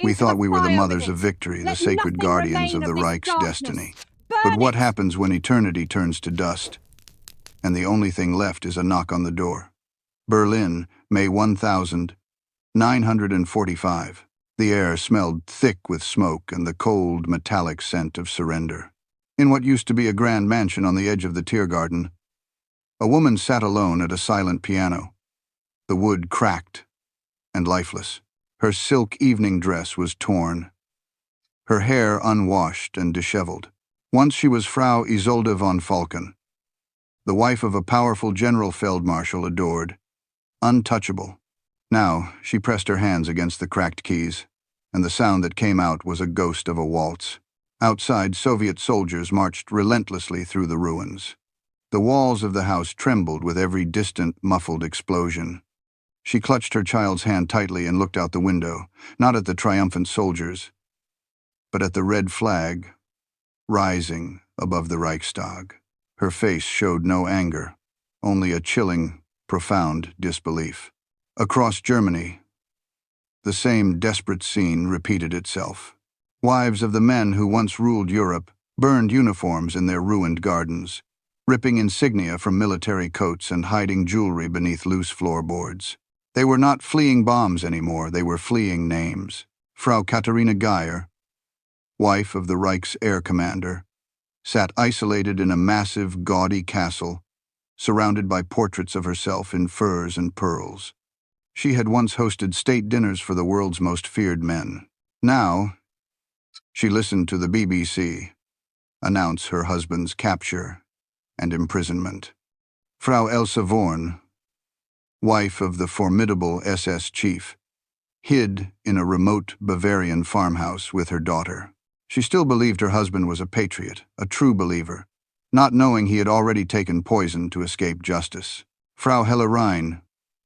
We into the thought we were the fire mothers with of it. victory, the Let sacred nothing guardians remain of the this Reich's darkness. destiny. Burn But what it! happens when eternity turns to dust, and the only thing left is a knock on the door? Berlin, May 1945. The air smelled thick with smoke and the cold, metallic scent of surrender. In what used to be a grand mansion on the edge of the Tiergarten, a woman sat alone at a silent piano. The wood cracked and lifeless. Her silk evening dress was torn, her hair unwashed and disheveled. Once she was Frau Isolde von Falken, the wife of a powerful general feldmarschall adored, untouchable. Now she pressed her hands against the cracked keys, and the sound that came out was a ghost of a waltz. Outside, Soviet soldiers marched relentlessly through the ruins. The walls of the house trembled with every distant, muffled explosion. She clutched her child's hand tightly and looked out the window, not at the triumphant soldiers, but at the red flag rising above the Reichstag. Her face showed no anger, only a chilling, profound disbelief. Across Germany, the same desperate scene repeated itself. Wives of the men who once ruled Europe burned uniforms in their ruined gardens, ripping insignia from military coats and hiding jewelry beneath loose floorboards. They were not fleeing bombs anymore, they were fleeing names. Frau Katharina Geyer, wife of the Reich's air commander, sat isolated in a massive, gaudy castle, surrounded by portraits of herself in furs and pearls. She had once hosted state dinners for the world's most feared men. Now, she listened to the BBC announce her husband's capture and imprisonment. Frau Elsa Vorn, wife of the formidable SS chief, hid in a remote Bavarian farmhouse with her daughter. She still believed her husband was a patriot, a true believer, not knowing he had already taken poison to escape justice. Frau Helle Rhein,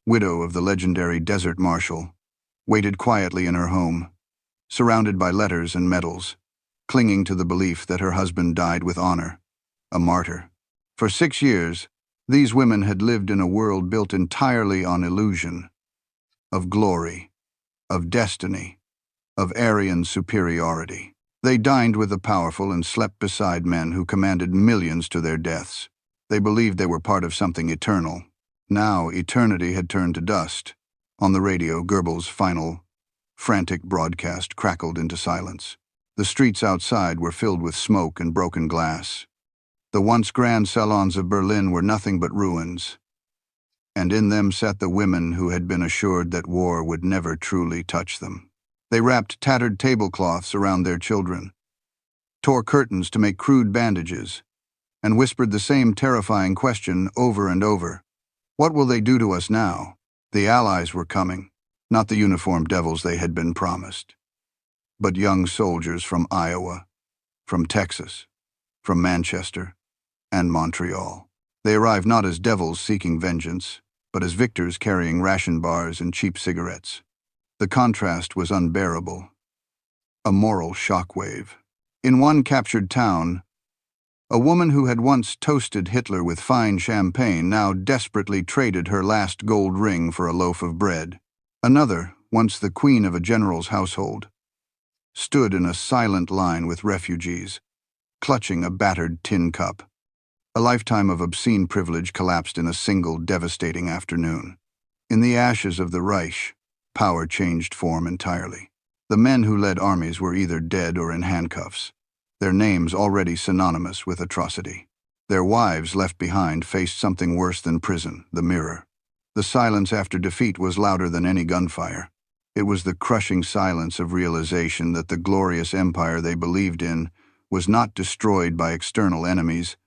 widow of the legendary desert marshal, waited quietly in her home, surrounded by letters and medals, clinging to the belief that her husband died with honor, a martyr. For 6 years, these women had lived in a world built entirely on illusion, of glory, of destiny, of Aryan superiority. They dined with the powerful and slept beside men who commanded millions to their deaths. They believed they were part of something eternal. Now eternity had turned to dust. On the radio, Goebbels' final, frantic broadcast crackled into silence. The streets outside were filled with smoke and broken glass. The once grand salons of Berlin were nothing but ruins, and in them sat the women who had been assured that war would never truly touch them. They wrapped tattered tablecloths around their children, tore curtains to make crude bandages, and whispered the same terrifying question over and over. What will they do to us now? The Allies were coming, not the uniformed devils they had been promised, but young soldiers from Iowa, from Texas, from Manchester, and Montreal. They arrived not as devils seeking vengeance, but as victors carrying ration bars and cheap cigarettes. The contrast was unbearable, a moral shockwave. In one captured town, a woman who had once toasted Hitler with fine champagne now desperately traded her last gold ring for a loaf of bread. Another, once the queen of a general's household, stood in a silent line with refugees, clutching a battered tin cup. A lifetime of obscene privilege collapsed in a single devastating afternoon. In the ashes of the Reich, power changed form entirely. The men who led armies were either dead or in handcuffs, their names already synonymous with atrocity. Their wives left behind faced something worse than prison, the mirror. The silence after defeat was louder than any gunfire. It was the crushing silence of realization that the glorious empire they believed in was not destroyed by external enemies,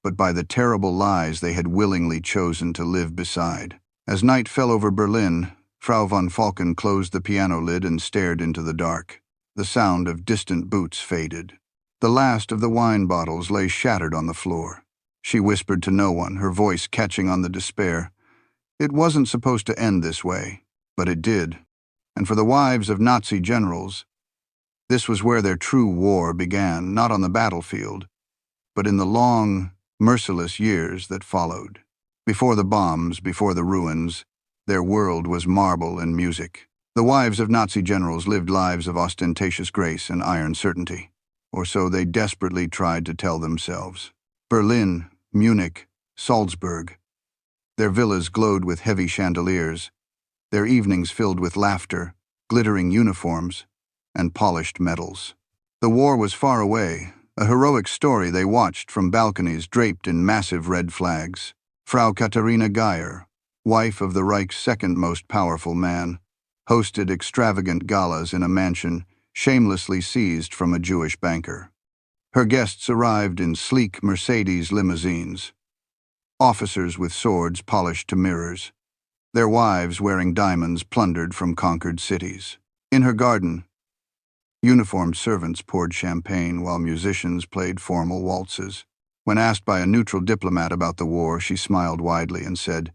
but by the terrible lies they had willingly chosen to live beside. As night fell over Berlin, Frau von Falken closed the piano lid and stared into the dark. The sound of distant boots faded. The last of the wine bottles lay shattered on the floor. She whispered to no one, her voice catching on the despair. It wasn't supposed to end this way, but it did. And for the wives of Nazi generals, this was where their true war began, not on the battlefield, but in the long, merciless years that followed. Before the bombs, before the ruins, their world was marble and music. The wives of Nazi generals lived lives of ostentatious grace and iron certainty, or so they desperately tried to tell themselves. Berlin, Munich, Salzburg. Their villas glowed with heavy chandeliers, their evenings filled with laughter, glittering uniforms, and polished medals. The war was far away, a heroic story they watched from balconies draped in massive red flags. Frau Katharina Geyer, wife of the Reich's second most powerful man, hosted extravagant galas in a mansion shamelessly seized from a Jewish banker. Her guests arrived in sleek Mercedes limousines, officers with swords polished to mirrors, their wives wearing diamonds plundered from conquered cities. In her garden, uniformed servants poured champagne while musicians played formal waltzes. When asked by a neutral diplomat about the war, she smiled widely and said,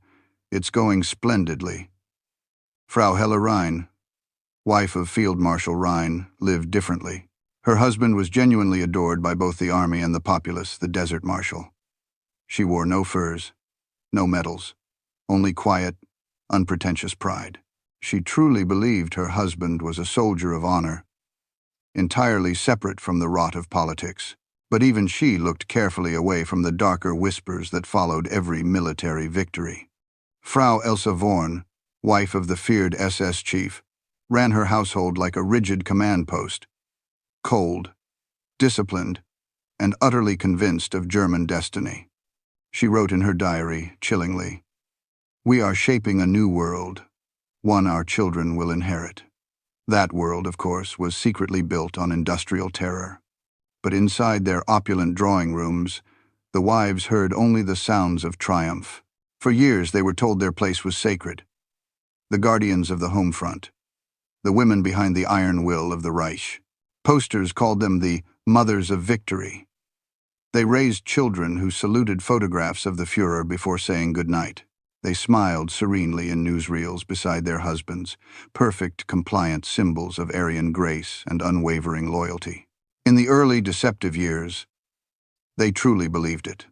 "It's going splendidly." Frau Hella Rhein, wife of Field Marshal Rhein, lived differently. Her husband was genuinely adored by both the army and the populace, the desert marshal. She wore no furs, no medals, only quiet, unpretentious pride. She truly believed her husband was a soldier of honor, entirely separate from the rot of politics. But even she looked carefully away from the darker whispers that followed every military victory. Frau Elsa Vorn, wife of the feared SS chief, ran her household like a rigid command post, cold, disciplined, and utterly convinced of German destiny. She wrote in her diary, chillingly, "We are shaping a new world, one our children will inherit." That world, of course, was secretly built on industrial terror. But inside their opulent drawing rooms, the wives heard only the sounds of triumph. For years they were told their place was sacred, the guardians of the home front, the women behind the iron will of the Reich. Posters called them the mothers of victory. They raised children who saluted photographs of the Führer before saying goodnight. They smiled serenely in newsreels beside their husbands, perfect, compliant symbols of Aryan grace and unwavering loyalty. In the early deceptive years, they truly believed it.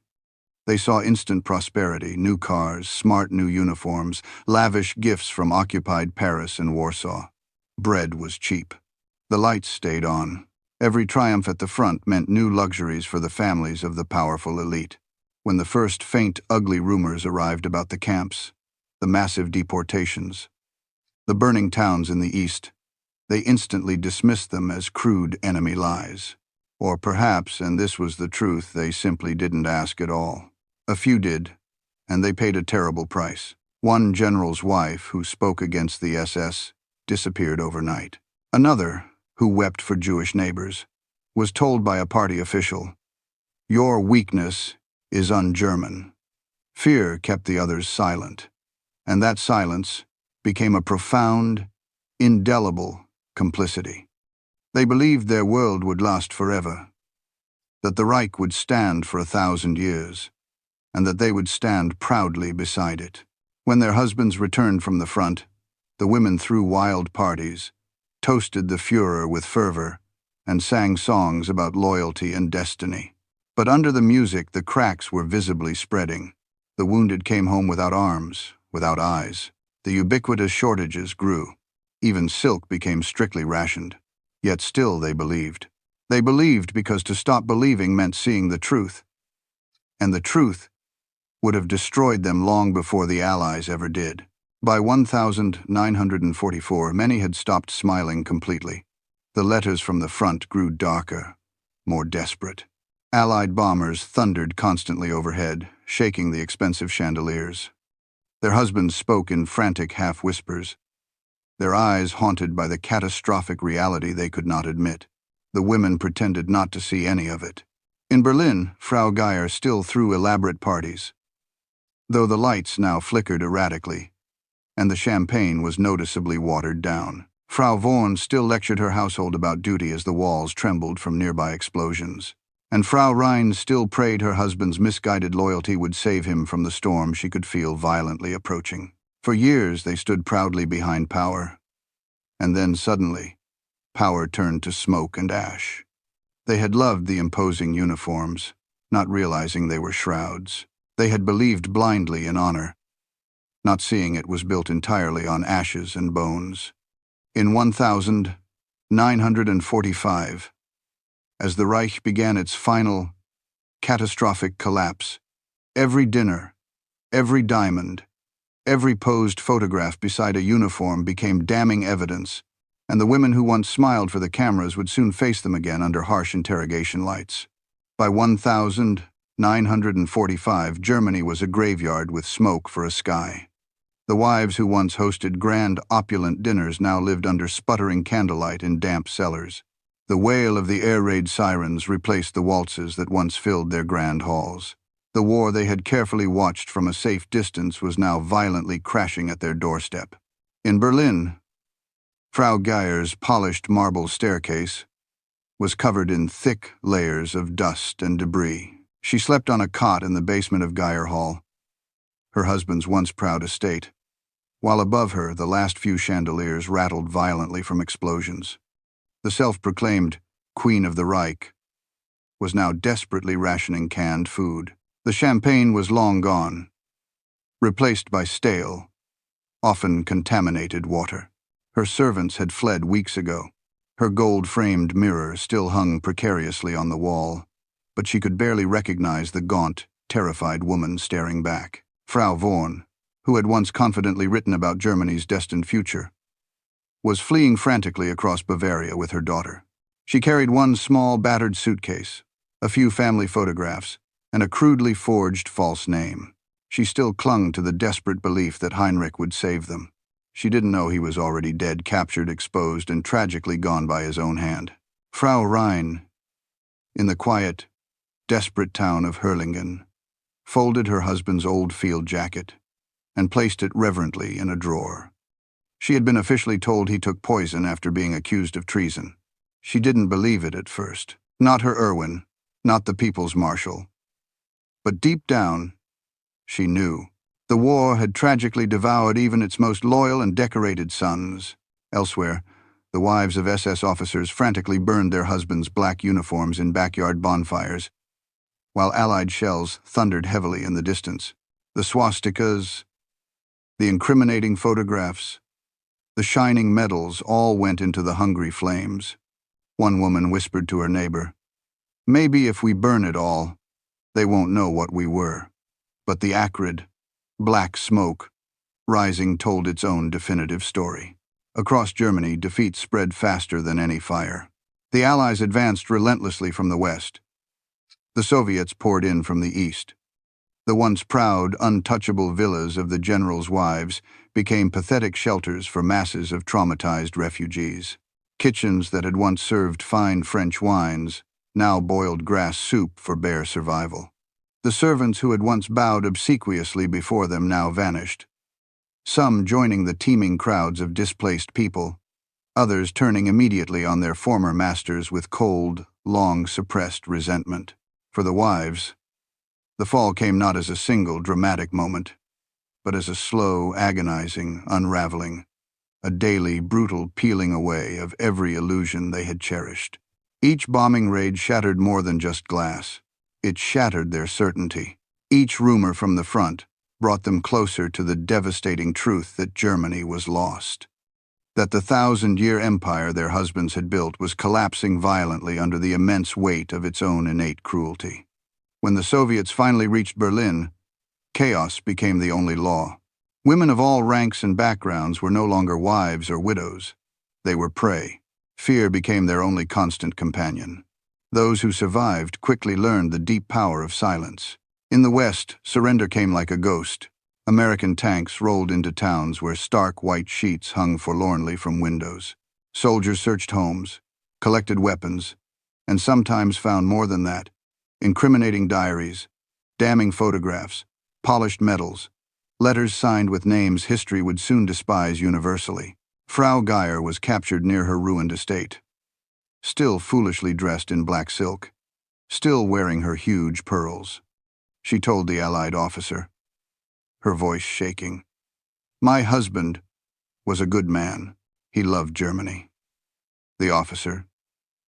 They saw instant prosperity, new cars, smart new uniforms, lavish gifts from occupied Paris and Warsaw. Bread was cheap. The lights stayed on. Every triumph at the front meant new luxuries for the families of the powerful elite. When the first faint, ugly rumors arrived about the camps, the massive deportations, the burning towns in the east, they instantly dismissed them as crude enemy lies. Or perhaps, and this was the truth, they simply didn't ask at all. A few did, and they paid a terrible price. One general's wife, who spoke against the SS, disappeared overnight. Another, who wept for Jewish neighbors, was told by a party official, "Your weakness is un-German." Fear kept the others silent, and that silence became a profound, indelible complicity. They believed their world would last forever, that the Reich would stand for 1,000 years, and that they would stand proudly beside it. When their husbands returned from the front, the women threw wild parties, toasted the Führer with fervor, and sang songs about loyalty and destiny. But under the music, the cracks were visibly spreading. The wounded came home without arms, without eyes. The ubiquitous shortages grew. Even silk became strictly rationed. Yet still they believed. They believed because to stop believing meant seeing the truth. And the truth would have destroyed them long before the Allies ever did. By 1944, many had stopped smiling completely. The letters from the front grew darker, more desperate. Allied bombers thundered constantly overhead, shaking the expensive chandeliers. Their husbands spoke in frantic half-whispers, their eyes haunted by the catastrophic reality they could not admit. The women pretended not to see any of it. In Berlin, Frau Geyer still threw elaborate parties, though the lights now flickered erratically, and the champagne was noticeably watered down. Frau Vorn still lectured her household about duty as the walls trembled from nearby explosions. And Frau Rhein still prayed her husband's misguided loyalty would save him from the storm she could feel violently approaching. For years they stood proudly behind power. And then suddenly, power turned to smoke and ash. They had loved the imposing uniforms, not realizing they were shrouds. They had believed blindly in honor, not seeing it was built entirely on ashes and bones. In 1945, as the Reich began its final, catastrophic collapse, every dinner, every diamond, every posed photograph beside a uniform became damning evidence, and the women who once smiled for the cameras would soon face them again under harsh interrogation lights. By 1945, Germany was a graveyard with smoke for a sky. The wives who once hosted grand, opulent dinners now lived under sputtering candlelight in damp cellars. The wail of the air raid sirens replaced the waltzes that once filled their grand halls. The war they had carefully watched from a safe distance was now violently crashing at their doorstep. In Berlin, Frau Geyer's polished marble staircase was covered in thick layers of dust and debris. She slept on a cot in the basement of Geyer Hall, her husband's once proud estate, while above her the last few chandeliers rattled violently from explosions. The self-proclaimed Queen of the Reich was now desperately rationing canned food. The champagne was long gone, replaced by stale, often contaminated water. Her servants had fled weeks ago. Her gold-framed mirror still hung precariously on the wall, but she could barely recognize the gaunt, terrified woman staring back. Frau Vorn, who had once confidently written about Germany's destined future, was fleeing frantically across Bavaria with her daughter. She carried one small, battered suitcase, a few family photographs, and a crudely forged false name. She still clung to the desperate belief that Heinrich would save them. She didn't know he was already dead, captured, exposed, and tragically gone by his own hand. Frau Rhein, in the quiet, desperate town of Herlingen, folded her husband's old field jacket and placed it reverently in a drawer. She had been officially told he took poison after being accused of treason. She didn't believe it at first. Not her Erwin, not the People's Marshal. But deep down, she knew. The war had tragically devoured even its most loyal and decorated sons. Elsewhere, the wives of SS officers frantically burned their husbands' black uniforms in backyard bonfires, while Allied shells thundered heavily in the distance. The swastikas, the incriminating photographs, the shining medals all went into the hungry flames. One woman whispered to her neighbor, "Maybe if we burn it all, they won't know what we were." But the acrid, black smoke rising told its own definitive story. Across Germany, defeat spread faster than any fire. The Allies advanced relentlessly from the west. The Soviets poured in from the east. The once proud, untouchable villas of the generals' wives became pathetic shelters for masses of traumatized refugees. Kitchens that had once served fine French wines now boiled grass soup for bare survival. The servants who had once bowed obsequiously before them now vanished, some joining the teeming crowds of displaced people, others turning immediately on their former masters with cold, long-suppressed resentment. For the wives, the fall came not as a single dramatic moment, but as a slow, agonizing unraveling, a daily, brutal peeling away of every illusion they had cherished. Each bombing raid shattered more than just glass. It shattered their certainty. Each rumor from the front brought them closer to the devastating truth that Germany was lost, that the 1,000-year empire their husbands had built was collapsing violently under the immense weight of its own innate cruelty. When the Soviets finally reached Berlin, chaos became the only law. Women of all ranks and backgrounds were no longer wives or widows. They were prey. Fear became their only constant companion. Those who survived quickly learned the deep power of silence. In the West, surrender came like a ghost. American tanks rolled into towns where stark white sheets hung forlornly from windows. Soldiers searched homes, collected weapons, and sometimes found more than that: incriminating diaries, damning photographs, polished medals, letters signed with names history would soon despise universally. Frau Geyer was captured near her ruined estate, still foolishly dressed in black silk, still wearing her huge pearls. She told the Allied officer, her voice shaking, "My husband was a good man. He loved Germany." The officer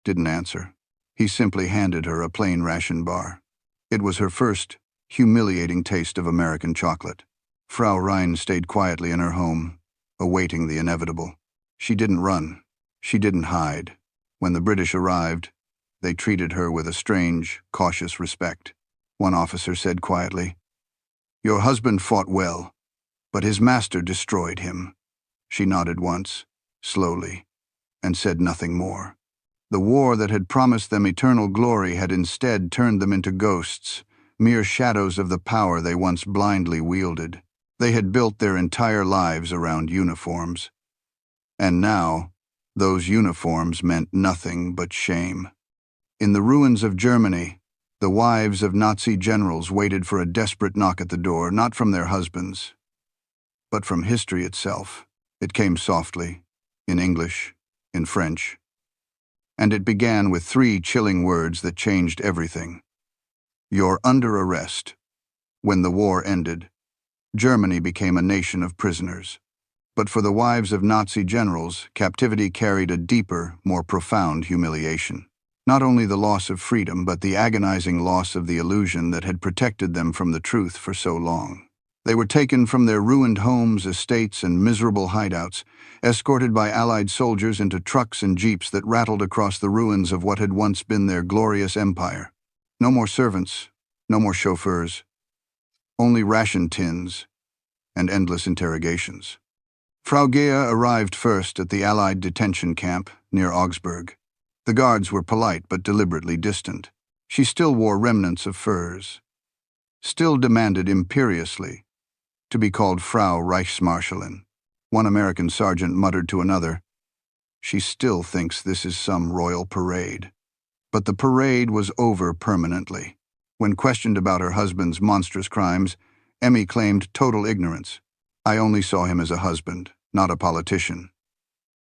didn't answer. He simply handed her a plain ration bar. It was her first humiliating taste of American chocolate. Frau Rhein stayed quietly in her home, awaiting the inevitable. She didn't run. She didn't hide. When the British arrived, they treated her with a strange, cautious respect. One officer said quietly, "Your husband fought well, but his master destroyed him." She nodded once, slowly, and said nothing more. The war that had promised them eternal glory had instead turned them into ghosts, mere shadows of the power they once blindly wielded. They had built their entire lives around uniforms. And now, those uniforms meant nothing but shame. In the ruins of Germany, the wives of Nazi generals waited for a desperate knock at the door, not from their husbands, but from history itself. It came softly, in English, in French, and it began with 3 chilling words that changed everything. "You're under arrest." When the war ended, Germany became a nation of prisoners. But for the wives of Nazi generals, captivity carried a deeper, more profound humiliation. Not only the loss of freedom, but the agonizing loss of the illusion that had protected them from the truth for so long. They were taken from their ruined homes, estates, and miserable hideouts, escorted by Allied soldiers into trucks and jeeps that rattled across the ruins of what had once been their glorious empire. No more servants, no more chauffeurs, only ration tins and endless interrogations. Frau Geyer arrived first at the Allied detention camp near Augsburg. The guards were polite but deliberately distant. She still wore remnants of furs, still demanded imperiously to be called Frau Reichsmarschallin. One American sergeant muttered to another, "She still thinks this is some royal parade." But the parade was over permanently. When questioned about her husband's monstrous crimes, Emmy claimed total ignorance. "I only saw him as a husband, not a politician,"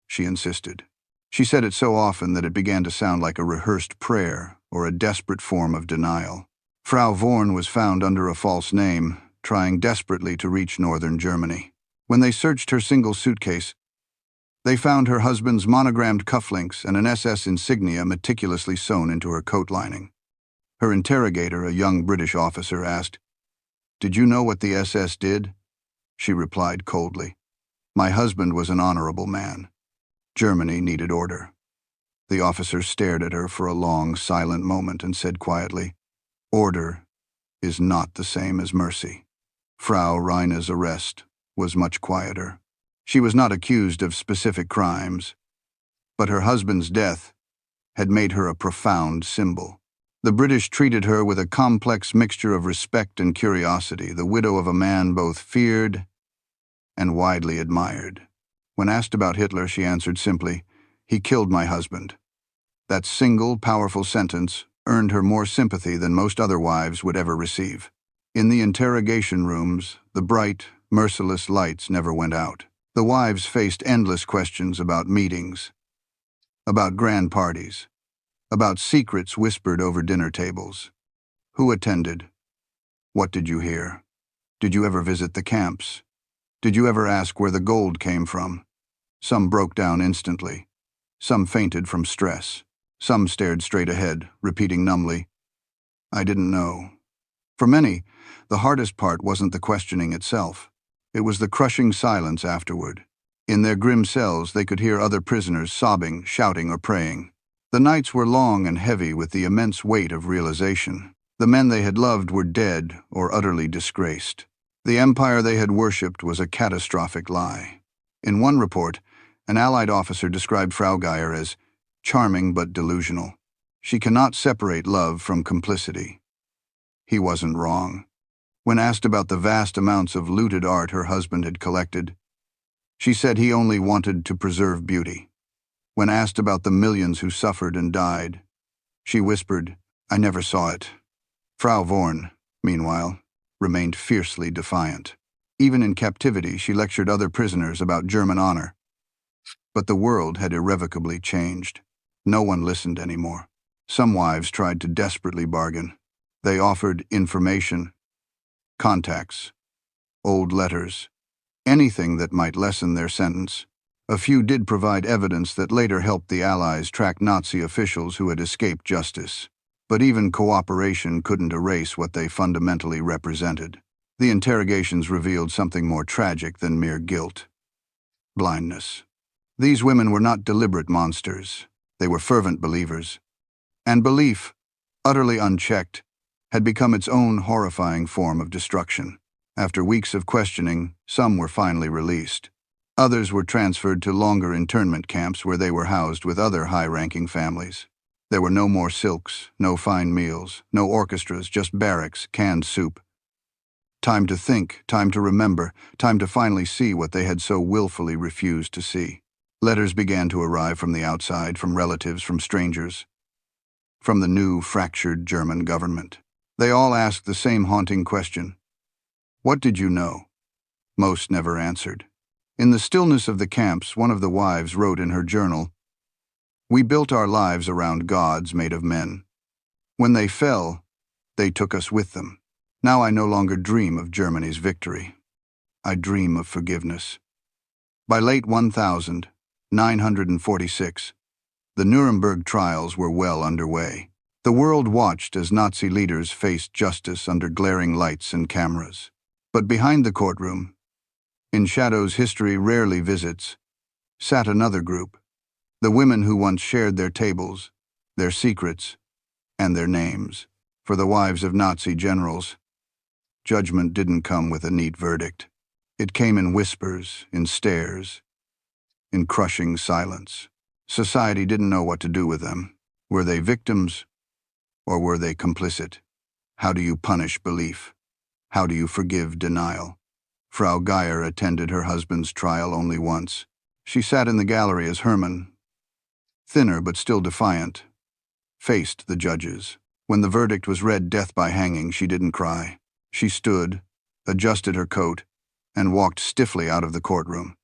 she insisted. She said it so often that it began to sound like a rehearsed prayer or a desperate form of denial. Frau Vorn was found under a false name, trying desperately to reach northern Germany. When they searched her single suitcase, they found her husband's monogrammed cufflinks and an SS insignia meticulously sewn into her coat lining. Her interrogator, a young British officer, asked, "Did you know what the SS did?" She replied coldly, "My husband was an honorable man. Germany needed order." The officer stared at her for a long, silent moment and said quietly, "Order is not the same as mercy." Frau Reine's arrest was much quieter. She was not accused of specific crimes, but her husband's death had made her a profound symbol. The British treated her with a complex mixture of respect and curiosity, the widow of a man both feared and widely admired. When asked about Hitler, she answered simply, "He killed my husband." That single, powerful sentence earned her more sympathy than most other wives would ever receive. In the interrogation rooms, the bright, merciless lights never went out. The wives faced endless questions about meetings, about grand parties, about secrets whispered over dinner tables. Who attended? What did you hear? Did you ever visit the camps? Did you ever ask where the gold came from? Some broke down instantly. Some fainted from stress. Some stared straight ahead, repeating numbly, "I didn't know." For many, the hardest part wasn't the questioning itself. It was the crushing silence afterward. In their grim cells, they could hear other prisoners sobbing, shouting, or praying. The nights were long and heavy with the immense weight of realization. The men they had loved were dead or utterly disgraced. The empire they had worshipped was a catastrophic lie. In one report, an Allied officer described Frau Geyer as charming but delusional. She cannot separate love from complicity. He wasn't wrong. When asked about the vast amounts of looted art her husband had collected, she said he only wanted to preserve beauty. When asked about the millions who suffered and died, she whispered, "I never saw it." Frau Vorn, meanwhile, remained fiercely defiant. Even in captivity, she lectured other prisoners about German honor. But the world had irrevocably changed. No one listened anymore. Some wives tried to desperately bargain. They offered information, contacts, old letters, anything that might lessen their sentence. A few did provide evidence that later helped the Allies track Nazi officials who had escaped justice. But even cooperation couldn't erase what they fundamentally represented. The interrogations revealed something more tragic than mere guilt: blindness. These women were not deliberate monsters. They were fervent believers. And belief, utterly unchecked, had become its own horrifying form of destruction. After weeks of questioning, some were finally released. Others were transferred to longer internment camps where they were housed with other high-ranking families. There were no more silks, no fine meals, no orchestras, just barracks, canned soup. Time to think, time to remember, time to finally see what they had so willfully refused to see. Letters began to arrive from the outside, from relatives, from strangers, from the new, fractured German government. They all asked the same haunting question. What did you know? Most never answered. In the stillness of the camps, one of the wives wrote in her journal, "We built our lives around gods made of men. When they fell, they took us with them. Now I no longer dream of Germany's victory. I dream of forgiveness." By late 1946, the Nuremberg trials were well underway. The world watched as Nazi leaders faced justice under glaring lights and cameras. But behind the courtroom, in shadows history rarely visits, sat another group, the women who once shared their tables, their secrets, and their names. For the wives of Nazi generals, judgment didn't come with a neat verdict. It came in whispers, in stares, in crushing silence. Society didn't know what to do with them. Were they victims, or were they complicit? How do you punish belief? How do you forgive denial? Frau Geyer attended her husband's trial only once. She sat in the gallery as Hermann, thinner but still defiant, faced the judges. When the verdict was read, death by hanging, she didn't cry. She stood, adjusted her coat, and walked stiffly out of the courtroom.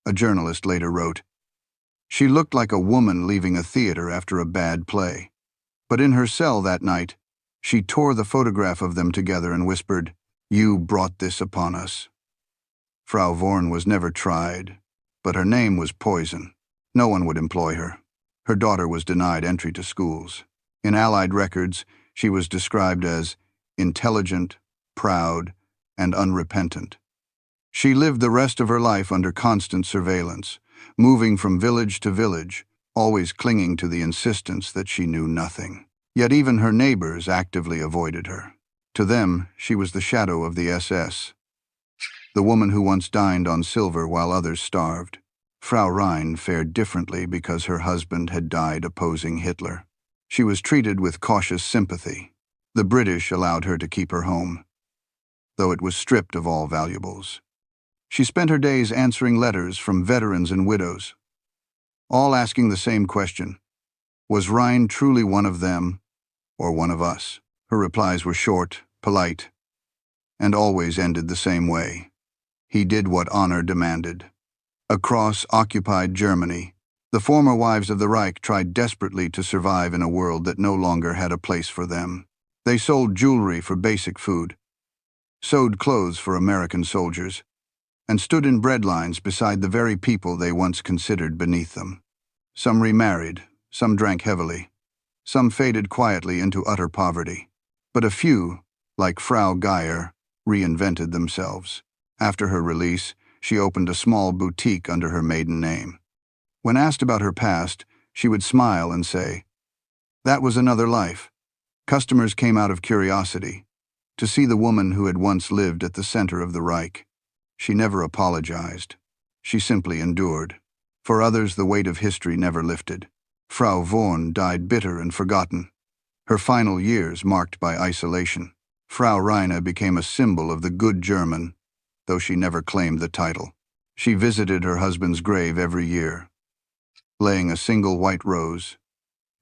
A journalist later wrote, "She looked like a woman leaving a theater after a bad play." But in her cell that night, she tore the photograph of them together and whispered, "You brought this upon us." Frau Vorn was never tried, but her name was poison. No one would employ her. Her daughter was denied entry to schools. In Allied records, she was described as intelligent, proud, and unrepentant. She lived the rest of her life under constant surveillance, moving from village to village, always clinging to the insistence that she knew nothing. Yet even her neighbors actively avoided her. To them, she was the shadow of the SS, the woman who once dined on silver while others starved. Frau Rhein fared differently because her husband had died opposing Hitler. She was treated with cautious sympathy. The British allowed her to keep her home, though it was stripped of all valuables. She spent her days answering letters from veterans and widows, all asking the same question: was Rhein truly one of them, or one of us? Her replies were short, polite, and always ended the same way. He did what honor demanded. Across occupied Germany, the former wives of the Reich tried desperately to survive in a world that no longer had a place for them. They sold jewelry for basic food, sewed clothes for American soldiers, and stood in bread lines beside the very people they once considered beneath them. Some remarried, some drank heavily, some faded quietly into utter poverty. But a few, like Frau Geyer, reinvented themselves. After her release, she opened a small boutique under her maiden name. When asked about her past, she would smile and say, "That was another life." Customers came out of curiosity, to see the woman who had once lived at the center of the Reich. She never apologized. She simply endured. For others, the weight of history never lifted. Frau Vorn died bitter and forgotten, her final years marked by isolation. Frau Rhein became a symbol of the good German, though she never claimed the title. She visited her husband's grave every year, laying a single white rose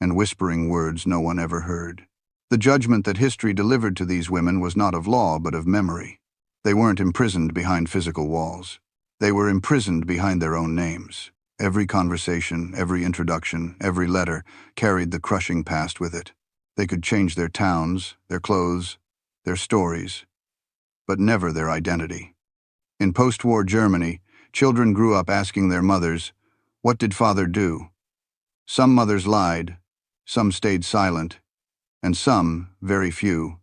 and whispering words no one ever heard. The judgment that history delivered to these women was not of law but of memory. They weren't imprisoned behind physical walls. They were imprisoned behind their own names. Every conversation, every introduction, every letter carried the crushing past with it. They could change their towns, their clothes, their stories, but never their identity. In post-war Germany, children grew up asking their mothers, "What did father do?" Some mothers lied, some stayed silent, and some, very few,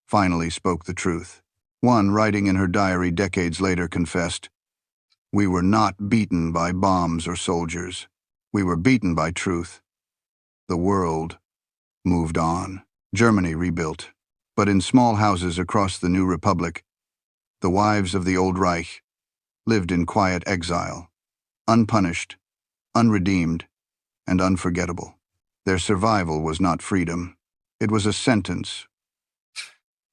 finally spoke the truth. One, writing in her diary decades later, confessed, We were not beaten by bombs or soldiers. We were beaten by truth. The world moved on. Germany rebuilt. But in small houses across the new republic, the wives of the old Reich lived in quiet exile, unpunished, unredeemed, and unforgettable. Their survival was not freedom. It was a sentence,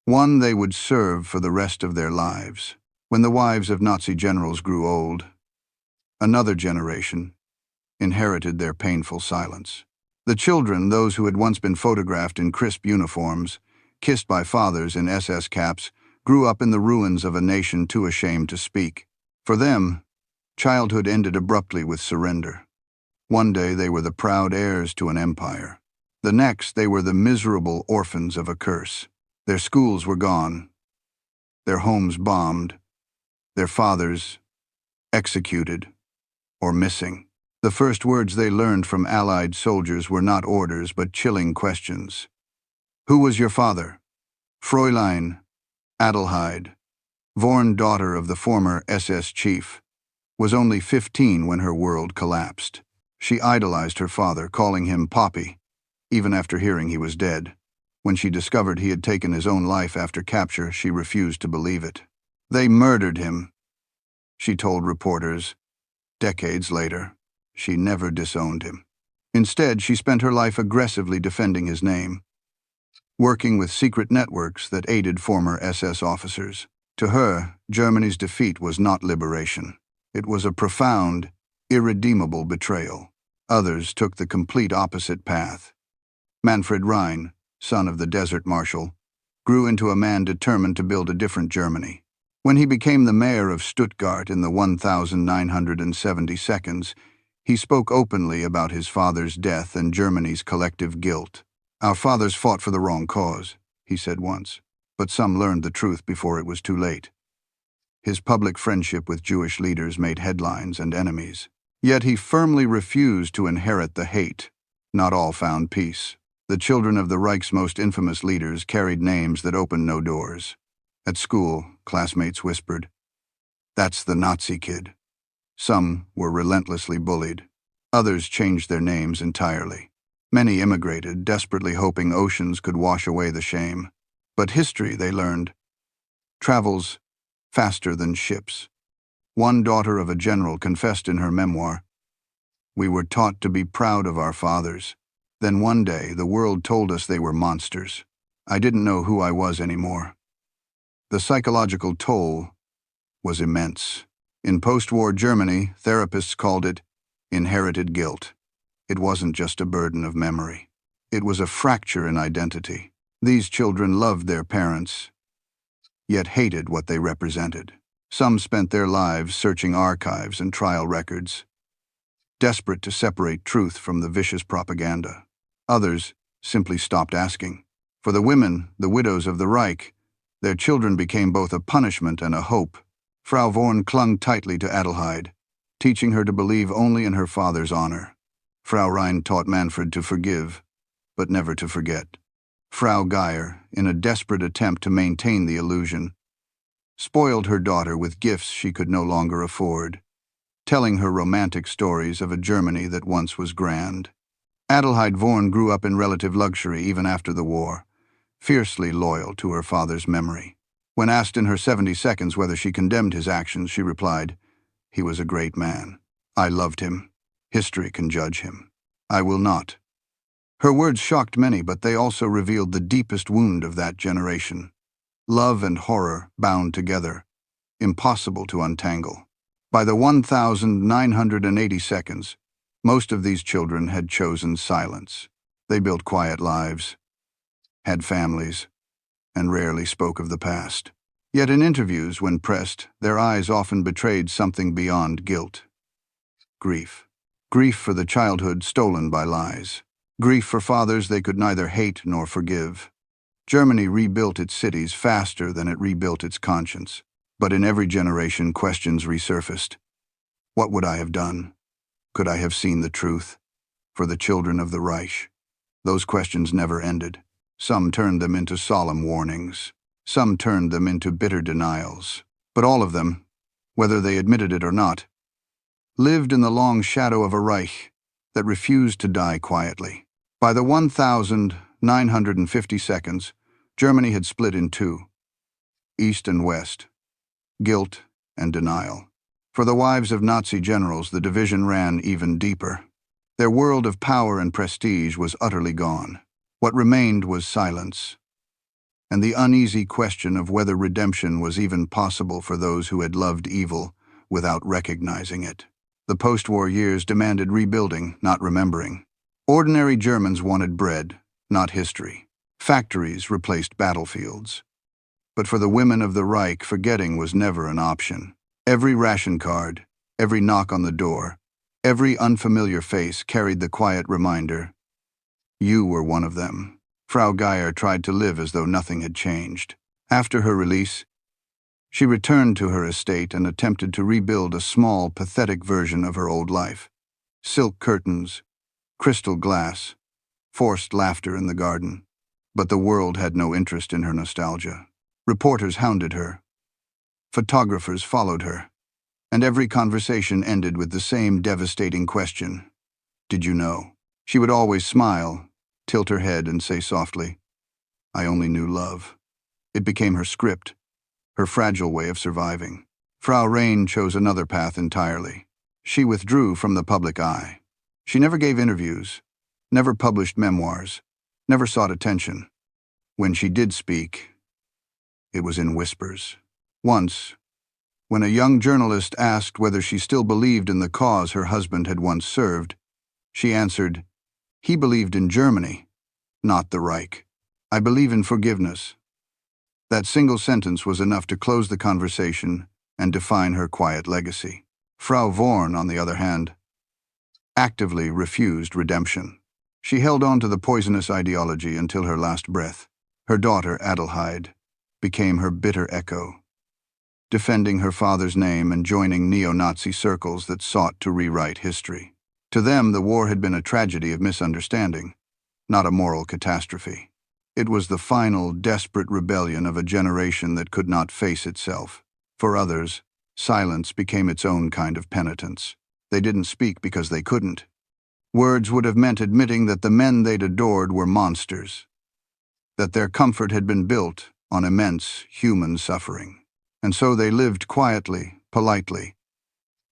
one they would serve for the rest of their lives. When the wives of Nazi generals grew old, another generation inherited their painful silence. The children, those who had once been photographed in crisp uniforms, kissed by fathers in SS caps, grew up in the ruins of a nation too ashamed to speak. For them, childhood ended abruptly with surrender. One day they were the proud heirs to an empire. The next they were the miserable orphans of a curse. Their schools were gone, their homes bombed, their fathers executed or missing. The first words they learned from Allied soldiers were not orders but chilling questions. Who was your father? Fräulein Adelheid, Vorn, daughter of the former SS chief, was only 15 when her world collapsed. She idolized her father, calling him Poppy, even after hearing he was dead. When she discovered he had taken his own life after capture, she refused to believe it. They murdered him, she told reporters. Decades later, she never disowned him. Instead, she spent her life aggressively defending his name, working with secret networks that aided former SS officers. To her, Germany's defeat was not liberation. It was a profound, irredeemable betrayal. Others took the complete opposite path. Manfred Rhine, son of the Desert Marshal, grew into a man determined to build a different Germany. When he became the mayor of Stuttgart in the 1972nd, he spoke openly about his father's death and Germany's collective guilt. Our fathers fought for the wrong cause, he said once, but some learned the truth before it was too late. His public friendship with Jewish leaders made headlines and enemies. Yet he firmly refused to inherit the hate. Not all found peace. The children of the Reich's most infamous leaders carried names that opened no doors. At school, classmates whispered, "That's the Nazi kid." Some were relentlessly bullied. Others changed their names entirely. Many immigrated, desperately hoping oceans could wash away the shame. But history, they learned, travels faster than ships. One daughter of a general confessed in her memoir, "We were taught to be proud of our fathers. Then one day, the world told us they were monsters. I didn't know who I was anymore." The psychological toll was immense. In post-war Germany, therapists called it inherited guilt. It wasn't just a burden of memory. It was a fracture in identity. These children loved their parents, yet hated what they represented. Some spent their lives searching archives and trial records, desperate to separate truth from the vicious propaganda. Others simply stopped asking. For the women, the widows of the Reich, their children became both a punishment and a hope. Frau Vorn clung tightly to Adelheid, teaching her to believe only in her father's honor. Frau Rhine taught Manfred to forgive, but never to forget. Frau Geyer, in a desperate attempt to maintain the illusion, spoiled her daughter with gifts she could no longer afford, telling her romantic stories of a Germany that once was grand. Adelheid Vorn grew up in relative luxury even after the war, fiercely loyal to her father's memory. When asked in her 70 seconds whether she condemned his actions, she replied, "He was a great man. I loved him. History can judge him. I will not." Her words shocked many, but they also revealed the deepest wound of that generation. Love and horror bound together, impossible to untangle. By the 1980 seconds, most of these children had chosen silence. They built quiet lives, had families, and rarely spoke of the past. Yet in interviews, when pressed, their eyes often betrayed something beyond guilt. Grief. Grief for the childhood stolen by lies. Grief for fathers they could neither hate nor forgive. Germany rebuilt its cities faster than it rebuilt its conscience. But in every generation, questions resurfaced. What would I have done? Could I have seen the truth? For the children of the Reich, those questions never ended. Some turned them into solemn warnings. Some turned them into bitter denials. But all of them whether they admitted it or not, lived in the long shadow of a Reich that refused to die quietly. By the 1950 Germany had split in two, East and West, guilt and denial. For the wives of Nazi generals, the division ran even deeper. Their world of power and prestige was utterly gone. What remained was silence, and the uneasy question of whether redemption was even possible for those who had loved evil without recognizing it. The post-war years demanded rebuilding, not remembering. Ordinary Germans wanted bread, not history. Factories replaced battlefields. But for the women of the Reich, forgetting was never an option. Every ration card, every knock on the door, every unfamiliar face carried the quiet reminder, you were one of them. Frau Geyer tried to live as though nothing had changed. After her release, she returned to her estate and attempted to rebuild a small, pathetic version of her old life. Silk curtains, crystal glass, forced laughter in the garden. But the world had no interest in her nostalgia. Reporters hounded her. Photographers followed her. And every conversation ended with the same devastating question. Did you know? She would always smile, tilt her head and say softly, I only knew love. It became her script, her fragile way of surviving. Frau Rain chose another path entirely. She withdrew from the public eye. She never gave interviews, never published memoirs, never sought attention. When she did speak, it was in whispers. Once, when a young journalist asked whether she still believed in the cause her husband had once served, she answered, he believed in Germany, not the Reich. I believe in forgiveness. That single sentence was enough to close the conversation and define her quiet legacy. Frau Vorn, on the other hand, actively refused redemption. She held on to the poisonous ideology until her last breath. Her daughter, Adelheid, became her bitter echo, defending her father's name and joining neo-Nazi circles that sought to rewrite history. To them, the war had been a tragedy of misunderstanding, not a moral catastrophe. It was the final, desperate rebellion of a generation that could not face itself. For others, silence became its own kind of penitence. They didn't speak because they couldn't. Words would have meant admitting that the men they'd adored were monsters, that their comfort had been built on immense human suffering. And so they lived quietly, politely,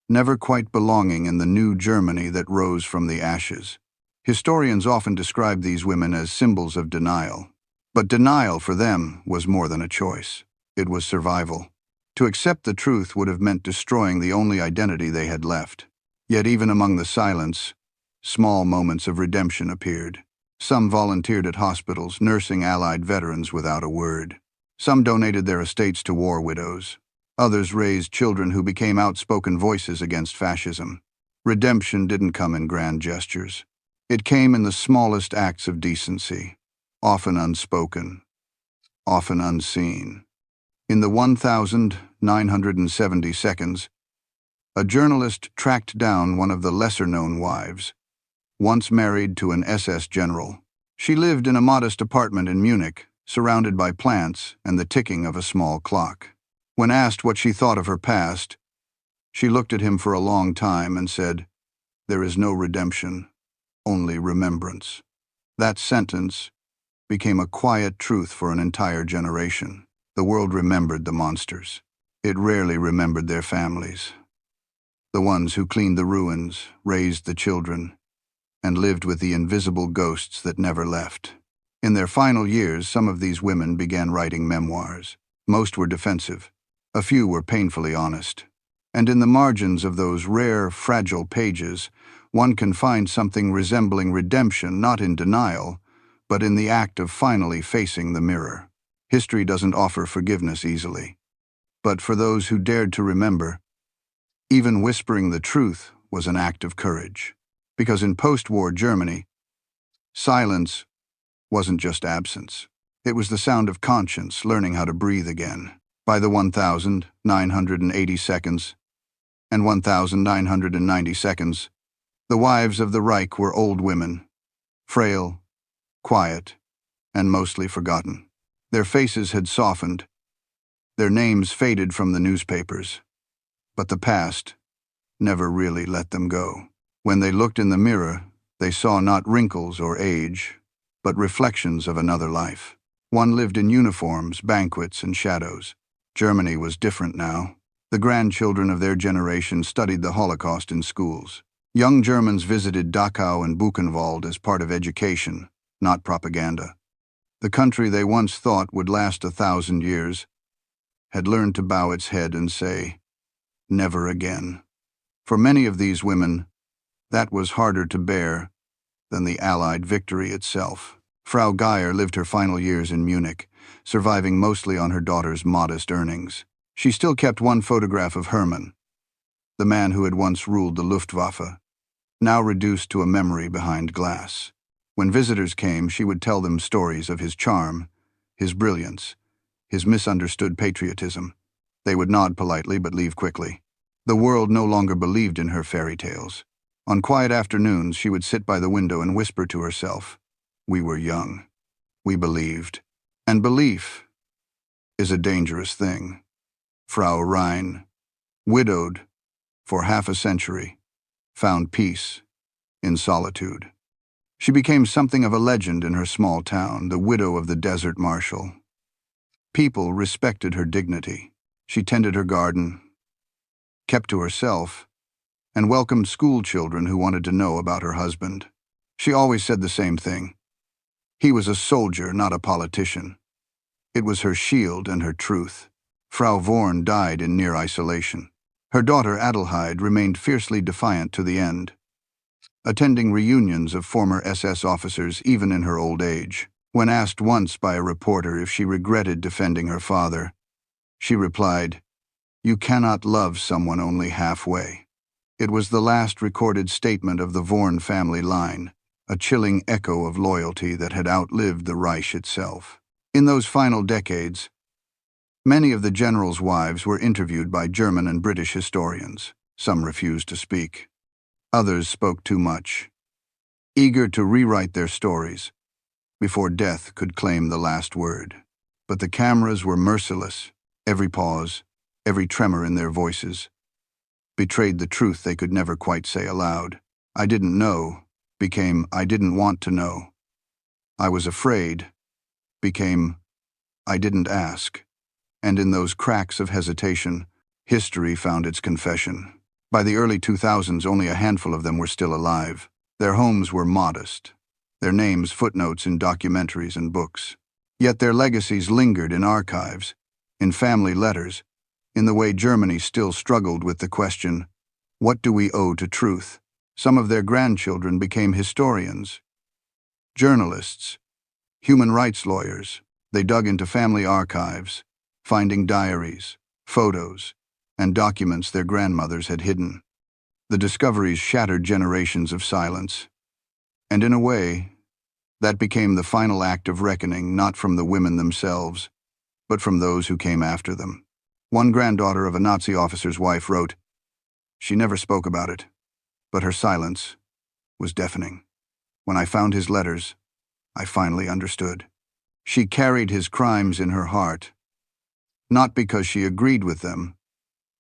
never quite belonging in the new Germany that rose from the ashes. Historians often describe these women as symbols of denial. But denial for them was more than a choice. It was survival. To accept the truth would have meant destroying the only identity they had left. Yet even among the silence, small moments of redemption appeared. Some volunteered at hospitals, nursing Allied veterans without a word. Some donated their estates to war widows. Others raised children who became outspoken voices against fascism. Redemption didn't come in grand gestures. It came in the smallest acts of decency, often unspoken, often unseen. In the 1970 seconds, a journalist tracked down one of the lesser-known wives, once married to an SS general. She lived in a modest apartment in Munich, surrounded by plants and the ticking of a small clock. When asked what she thought of her past, she looked at him for a long time and said, "There is no redemption, only remembrance." That sentence became a quiet truth for an entire generation. The world remembered the monsters. It rarely remembered their families. The ones who cleaned the ruins, raised the children, and lived with the invisible ghosts that never left. In their final years, some of these women began writing memoirs. Most were defensive. A few were painfully honest. And in the margins of those rare, fragile pages, one can find something resembling redemption, not in denial, but in the act of finally facing the mirror. History doesn't offer forgiveness easily. But for those who dared to remember, even whispering the truth was an act of courage. Because in post-war Germany, silence wasn't just absence. It was the sound of conscience learning how to breathe again. By the 1980 seconds and 1990 seconds, the wives of the Reich were old women, frail, quiet, and mostly forgotten. Their faces had softened, their names faded from the newspapers, But the past never really let them go. When they looked in the mirror, they saw not wrinkles or age, but reflections of another life. One lived in uniforms, banquets, and shadows. Germany was different now. The grandchildren of their generation studied the Holocaust in schools. Young Germans visited Dachau and Buchenwald as part of education, not propaganda. The country they once thought would last 1,000 years had learned to bow its head and say, "Never again." For many of these women, that was harder to bear than the Allied victory itself. Frau Geyer lived her final years in Munich, surviving mostly on her daughter's modest earnings. She still kept one photograph of Hermann, the man who had once ruled the Luftwaffe, now reduced to a memory behind glass. When visitors came, she would tell them stories of his charm, his brilliance, his misunderstood patriotism. They would nod politely but leave quickly. The world no longer believed in her fairy tales. On quiet afternoons, she would sit by the window and whisper to herself, "We were young. We believed." And belief is a dangerous thing. Frau Rhein, widowed for half a century, found peace in solitude. She became something of a legend in her small town, the widow of the desert marshal. People respected her dignity. She tended her garden, kept to herself, and welcomed school children who wanted to know about her husband. She always said the same thing. He was a soldier, not a politician. It was her shield and her truth. Frau Vorn died in near isolation. Her daughter Adelheid remained fiercely defiant to the end, attending reunions of former SS officers even in her old age. When asked once by a reporter if she regretted defending her father, she replied, "You cannot love someone only halfway." It was the last recorded statement of the Vorn family line, a chilling echo of loyalty that had outlived the Reich itself. In those final decades, many of the generals' wives were interviewed by German and British historians. Some refused to speak. Others spoke too much, eager to rewrite their stories before death could claim the last word. But the cameras were merciless. Every pause, every tremor in their voices, betrayed the truth they could never quite say aloud. "I didn't know" became "I didn't want to know." "I was afraid" became "I didn't ask." And in those cracks of hesitation, history found its confession. By the early 2000s, only a handful of them were still alive. Their homes were modest, their names footnotes in documentaries and books. Yet their legacies lingered in archives, in family letters, in the way Germany still struggled with the question, what do we owe to truth? Some of their grandchildren became historians, journalists, human rights lawyers. They dug into family archives, finding diaries, photos, and documents their grandmothers had hidden. The discoveries shattered generations of silence. And in a way, that became the final act of reckoning, not from the women themselves, but from those who came after them. One granddaughter of a Nazi officer's wife wrote, "She never spoke about it, but her silence was deafening. When I found his letters, I finally understood." She carried his crimes in her heart, not because she agreed with them,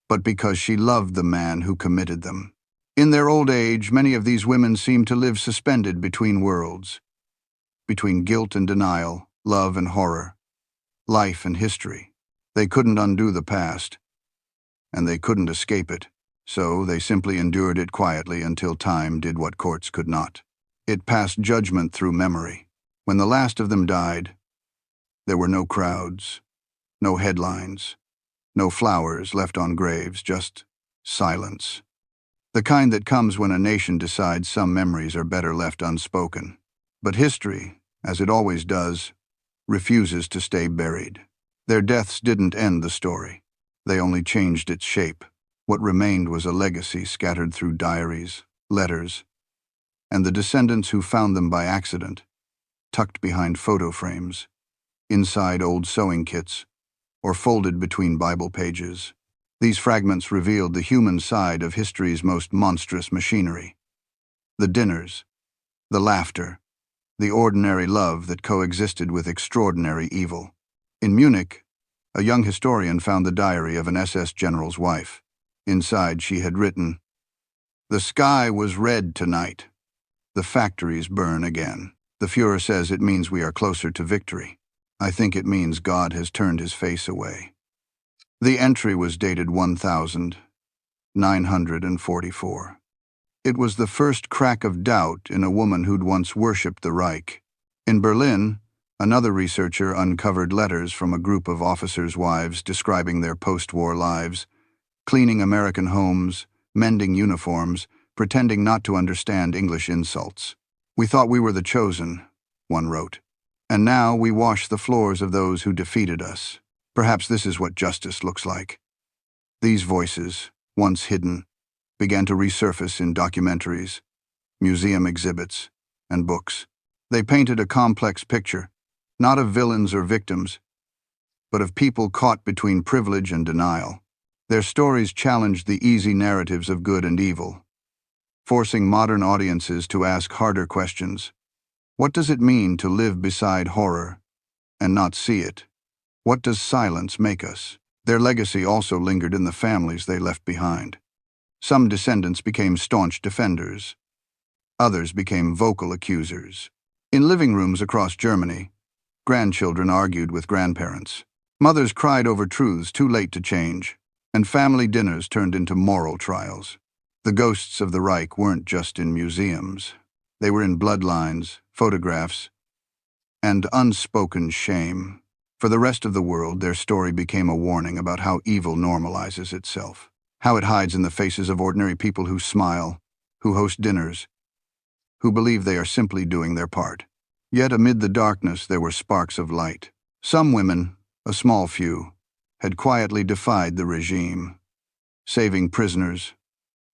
but because she loved the man who committed them. In their old age, many of these women seemed to live suspended between worlds, between guilt and denial, love and horror, life and history. They couldn't undo the past, and they couldn't escape it, so they simply endured it quietly until time did what courts could not. It passed judgment through memory. When the last of them died, there were no crowds, no headlines, no flowers left on graves, just silence. The kind that comes when a nation decides some memories are better left unspoken. But history, as it always does, refuses to stay buried. Their deaths didn't end the story. They only changed its shape. What remained was a legacy scattered through diaries, letters, and the descendants who found them by accident, tucked behind photo frames, inside old sewing kits, or folded between Bible pages. These fragments revealed the human side of history's most monstrous machinery. The dinners, the laughter, the ordinary love that coexisted with extraordinary evil. In Munich, a young historian found the diary of an SS general's wife. Inside she had written, "The sky was red tonight. The factories burn again. The Fuhrer says it means we are closer to victory. I think it means God has turned his face away." The entry was dated 1944. It was the first crack of doubt in a woman who'd once worshipped the Reich. In Berlin, another researcher uncovered letters from a group of officers' wives describing their post-war lives, cleaning American homes, mending uniforms, pretending not to understand English insults. "We thought we were the chosen," one wrote, "and now we wash the floors of those who defeated us. Perhaps this is what justice looks like." These voices, once hidden, began to resurface in documentaries, museum exhibits, and books. They painted a complex picture, not of villains or victims, but of people caught between privilege and denial. Their stories challenged the easy narratives of good and evil, forcing modern audiences to ask harder questions. What does it mean to live beside horror and not see it? What does silence make us? Their legacy also lingered in the families they left behind. Some descendants became staunch defenders. Others became vocal accusers. In living rooms across Germany, grandchildren argued with grandparents. Mothers cried over truths too late to change, and family dinners turned into moral trials. The ghosts of the Reich weren't just in museums. They were in bloodlines, photographs, and unspoken shame. For the rest of the world, their story became a warning about how evil normalizes itself, how it hides in the faces of ordinary people who smile, who host dinners, who believe they are simply doing their part. Yet amid the darkness there were sparks of light. Some women, a small few, had quietly defied the regime, saving prisoners,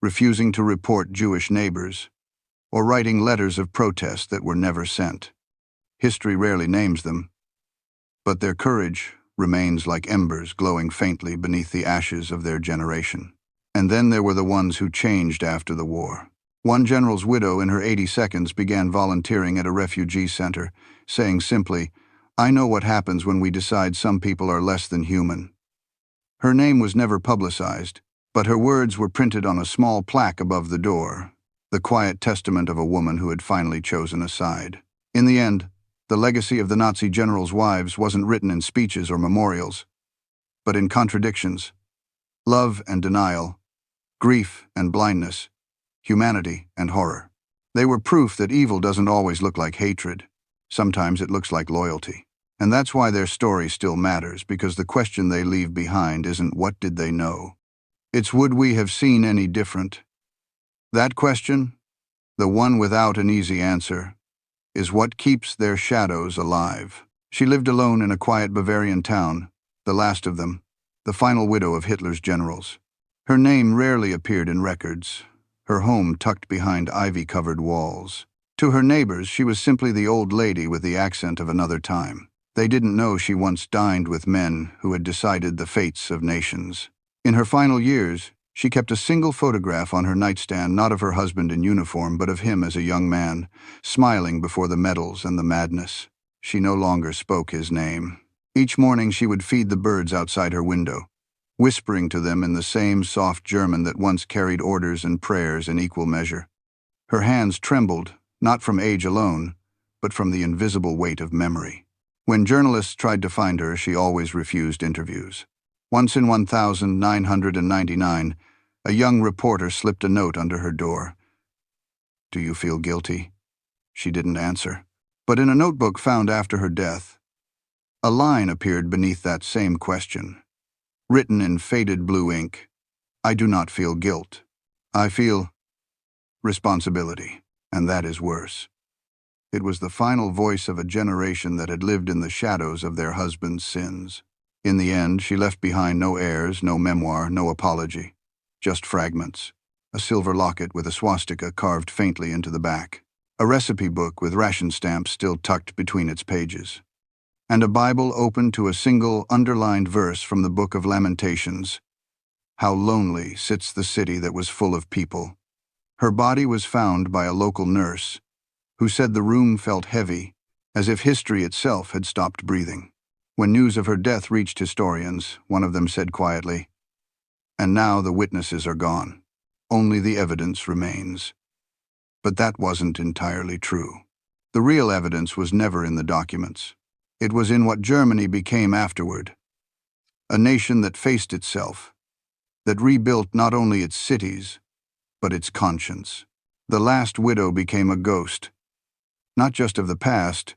refusing to report Jewish neighbors, or writing letters of protest that were never sent. History rarely names them, but their courage remains like embers glowing faintly beneath the ashes of their generation. And then there were the ones who changed after the war. One general's widow in her 82nds began volunteering at a refugee center, saying simply, "I know what happens when we decide some people are less than human." Her name was never publicized, but her words were printed on a small plaque above the door, the quiet testament of a woman who had finally chosen a side. In the end, the legacy of the Nazi generals' wives wasn't written in speeches or memorials, but in contradictions, love and denial, grief and blindness, humanity and horror. They were proof that evil doesn't always look like hatred. Sometimes it looks like loyalty. And that's why their story still matters, because the question they leave behind isn't what did they know. It's would we have seen any different? That question, the one without an easy answer, is what keeps their shadows alive. She lived alone in a quiet Bavarian town, the last of them, the final widow of Hitler's generals. Her name rarely appeared in records, her home tucked behind ivy-covered walls. To her neighbors, she was simply the old lady with the accent of another time. They didn't know she once dined with men who had decided the fates of nations. In her final years, she kept a single photograph on her nightstand, not of her husband in uniform, but of him as a young man, smiling before the medals and the madness. She no longer spoke his name. Each morning she would feed the birds outside her window, whispering to them in the same soft German that once carried orders and prayers in equal measure. Her hands trembled, not from age alone, but from the invisible weight of memory. When journalists tried to find her, she always refused interviews. Once in 1999, a young reporter slipped a note under her door. "Do you feel guilty?" She didn't answer. But in a notebook found after her death, a line appeared beneath that same question. Written in faded blue ink, "I do not feel guilt. I feel responsibility, and that is worse." It was the final voice of a generation that had lived in the shadows of their husbands' sins. In the end, she left behind no heirs, no memoir, no apology. Just fragments. A silver locket with a swastika carved faintly into the back. A recipe book with ration stamps still tucked between its pages. And a Bible open to a single underlined verse from the Book of Lamentations. "How lonely sits the city that was full of people." Her body was found by a local nurse, who said the room felt heavy, as if history itself had stopped breathing. When news of her death reached historians, one of them said quietly, And now the witnesses are gone. Only the evidence remains. But that wasn't entirely true. The real evidence was never in the documents. It was in what Germany became afterward. A nation that faced itself, that rebuilt not only its cities, but its conscience. The last widow became a ghost, not just of the past,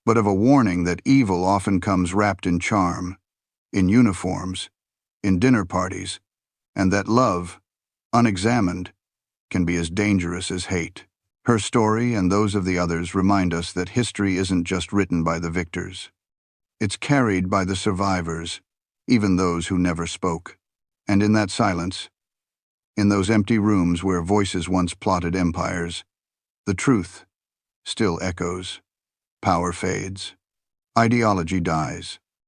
but of a warning that evil often comes wrapped in charm, in uniforms, in dinner parties, and that love, unexamined, can be as dangerous as hate. Her story and those of the others remind us that history isn't just written by the victors. It's carried by the survivors, even those who never spoke. And in that silence, in those empty rooms where voices once plotted empires, the truth still echoes. Power fades. Ideology dies.